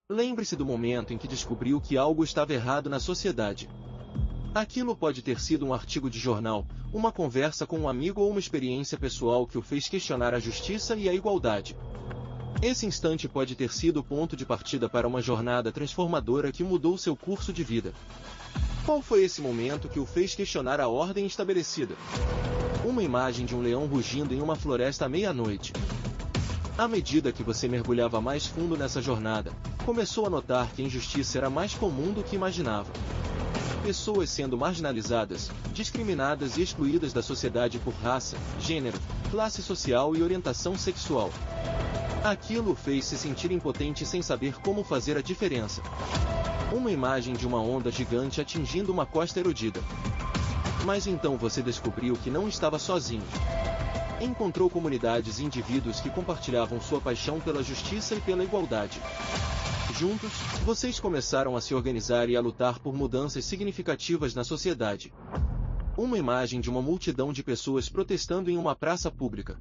Lembre-se do momento em que descobriu que algo estava errado na sociedade. Aquilo pode ter sido um artigo de jornal, uma conversa com um amigo ou uma experiência pessoal que o fez questionar a justiça e a igualdade. Esse instante pode ter sido o ponto de partida para uma jornada transformadora que mudou seu curso de vida. Qual foi esse momento que o fez questionar a ordem estabelecida? Uma imagem de um leão rugindo em uma floresta à meia-noite. À medida que você mergulhava mais fundo nessa jornada, começou a notar que a injustiça era mais comum do que imaginava. Pessoas sendo marginalizadas, discriminadas e excluídas da sociedade por raça, gênero, classe social e orientação sexual. Aquilo o fez se sentir impotente sem saber como fazer a diferença. Uma imagem de uma onda gigante atingindo uma costa erodida. Mas então você descobriu que não estava sozinho. Encontrou comunidades e indivíduos que compartilhavam sua paixão pela justiça e pela igualdade. Juntos, vocês começaram a se organizar e a lutar por mudanças significativas na sociedade. Uma imagem de uma multidão de pessoas protestando em uma praça pública.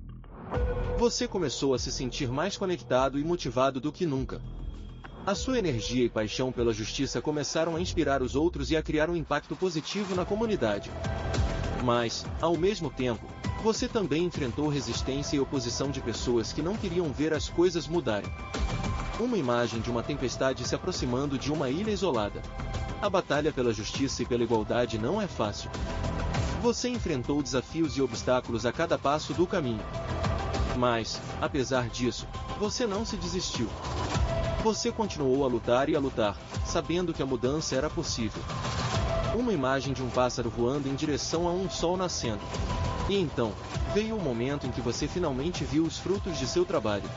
Você começou a se sentir mais conectado e motivado do que nunca. A sua energia e paixão pela justiça começaram a inspirar os outros e a criar um impacto positivo na comunidade. Mas, ao mesmo tempo, você também enfrentou resistência e oposição de pessoas que não queriam ver as coisas mudarem. Uma imagem de uma tempestade se aproximando de uma ilha isolada. A batalha pela justiça e pela igualdade não é fácil. Você enfrentou desafios e obstáculos a cada passo do caminho. Mas, apesar disso, você não se desistiu. Você continuou a lutar e a lutar, sabendo que a mudança era possível. Uma imagem de um pássaro voando em direção a um sol nascendo. E então, veio o momento em que você finalmente viu os frutos de seu trabalho.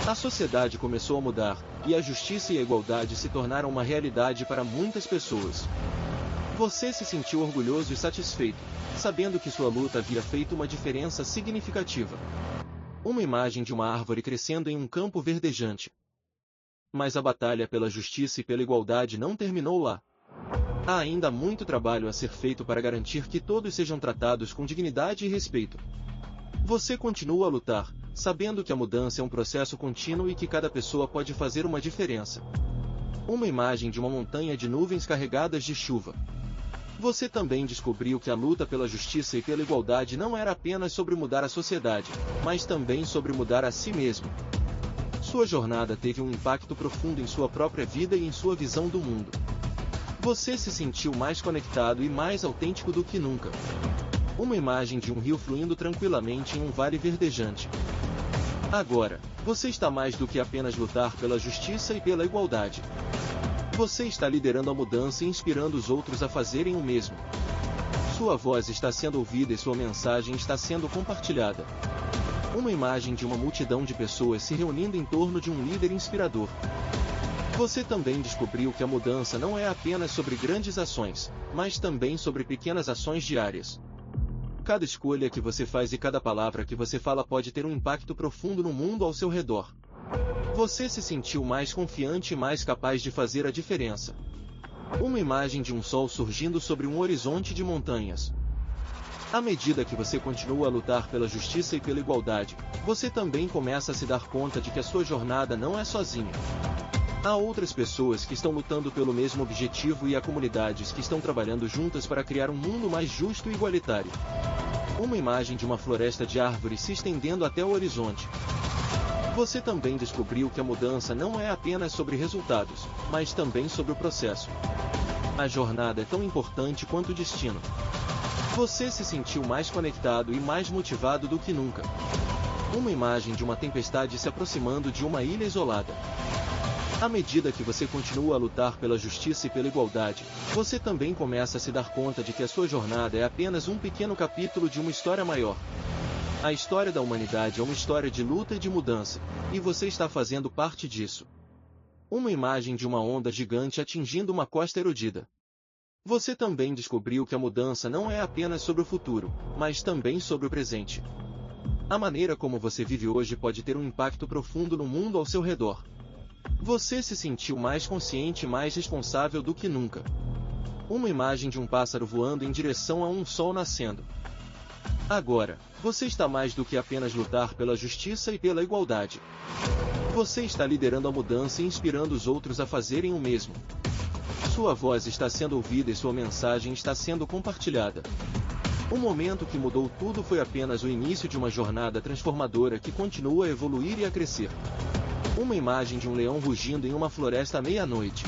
A sociedade começou a mudar, e a justiça e a igualdade se tornaram uma realidade para muitas pessoas. Você se sentiu orgulhoso e satisfeito, sabendo que sua luta havia feito uma diferença significativa. Uma imagem de uma árvore crescendo em um campo verdejante. Mas a batalha pela justiça e pela igualdade não terminou lá. Há ainda muito trabalho a ser feito para garantir que todos sejam tratados com dignidade e respeito. Você continua a lutar, sabendo que a mudança é um processo contínuo e que cada pessoa pode fazer uma diferença. Uma imagem de uma montanha de nuvens carregadas de chuva. Você também descobriu que a luta pela justiça e pela igualdade não era apenas sobre mudar a sociedade, mas também sobre mudar a si mesmo. Sua jornada teve um impacto profundo em sua própria vida e em sua visão do mundo. Você se sentiu mais conectado e mais autêntico do que nunca. Uma imagem de um rio fluindo tranquilamente em um vale verdejante. Agora, você está mais do que apenas lutar pela justiça e pela igualdade. Você está liderando a mudança e inspirando os outros a fazerem o mesmo. Sua voz está sendo ouvida e sua mensagem está sendo compartilhada. Uma imagem de uma multidão de pessoas se reunindo em torno de um líder inspirador. Você também descobriu que a mudança não é apenas sobre grandes ações, mas também sobre pequenas ações diárias. Cada escolha que você faz e cada palavra que você fala pode ter um impacto profundo no mundo ao seu redor. Você se sentiu mais confiante e mais capaz de fazer a diferença. Uma imagem de um sol surgindo sobre um horizonte de montanhas. À medida que você continua a lutar pela justiça e pela igualdade, você também começa a se dar conta de que a sua jornada não é sozinha. Há outras pessoas que estão lutando pelo mesmo objetivo e há comunidades que estão trabalhando juntas para criar um mundo mais justo e igualitário. Uma imagem de uma floresta de árvores se estendendo até o horizonte. Você também descobriu que a mudança não é apenas sobre resultados, mas também sobre o processo. A jornada é tão importante quanto o destino. Você se sentiu mais conectado e mais motivado do que nunca. Uma imagem de uma tempestade se aproximando de uma ilha isolada. À medida que você continua a lutar pela justiça e pela igualdade, você também começa a se dar conta de que a sua jornada é apenas um pequeno capítulo de uma história maior. A história da humanidade é uma história de luta e de mudança, e você está fazendo parte disso. Uma imagem de uma onda gigante atingindo uma costa erodida. Você também descobriu que a mudança não é apenas sobre o futuro, mas também sobre o presente. A maneira como você vive hoje pode ter um impacto profundo no mundo ao seu redor. Você se sentiu mais consciente e mais responsável do que nunca. Uma imagem de um pássaro voando em direção a um sol nascendo. Agora, você está mais do que apenas lutar pela justiça e pela igualdade. Você está liderando a mudança e inspirando os outros a fazerem o mesmo. Sua voz está sendo ouvida e sua mensagem está sendo compartilhada. O momento que mudou tudo foi apenas o início de uma jornada transformadora que continua a evoluir e a crescer. Uma imagem de um leão rugindo em uma floresta à meia-noite.